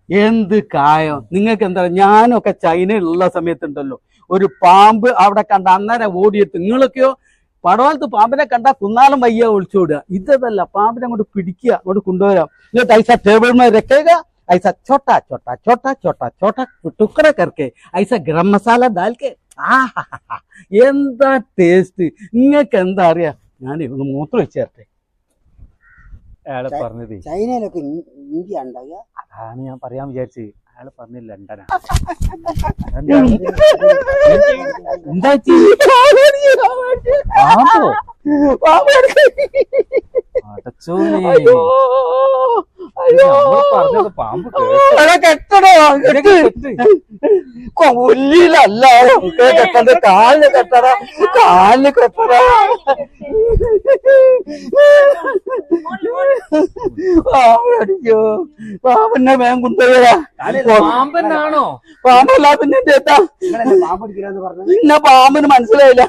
എന്ത് കായം നിങ്ങൾക്ക് എന്താ ഞാനൊക്കെ ചൈനയിലുള്ള സമയത്തുണ്ടല്ലോ ഒരു പാമ്പ് അവിടെ കണ്ട അന്നേരം ഓടിയെത്ത് നിങ്ങളൊക്കെയോ പടവലത്ത് പാമ്പിനെ കണ്ടാ കുന്നാലം വയ്യ ഒളിച്ചോടുക ഇതല്ല പാമ്പിനെ അങ്ങോട്ട് പിടിക്കുക അങ്ങോട്ട് കൊണ്ടുവരാം എന്നിട്ട് ഐസ ടേബിൾ में रखेगा ऐसा छोटा छोटा छोटा छोटा छोटा टुकड़ा करके ऐसा गरम मसाला डाल के എന്താ ടേസ്റ്റ് നിങ്ങൾക്ക് എന്താ അറിയാ ഞാൻ ഒന്ന് മൂത്രം വെച്ചേർട്ടെ അയാള് പറഞ്ഞത് ചൈനയിലൊക്കെ ഇന്ത്യ ഉണ്ടാവുക അതാണ് ഞാൻ പറയാൻ വിചാരിച്ചത് അയാള് പറഞ്ഞ ലണ്ടനാ എന്താ പറഞ്ഞത് പാമ്പ് കെട്ടടോ കൊല്ലിലല്ല കെട്ടത് കാലിന് കെട്ടട കാലിന് കെട്ടട പാമ്പടിക്കോ പാമ്പന്നെ വേഗം കൊണ്ടുപോയാ പാമ്പനാണോ പാമ്പല്ല പിന്നെ എന്താ പാമ്പടിക്കില്ലെന്ന് പറഞ്ഞു പിന്നെ പാമ്പിന് മനസ്സിലായില്ല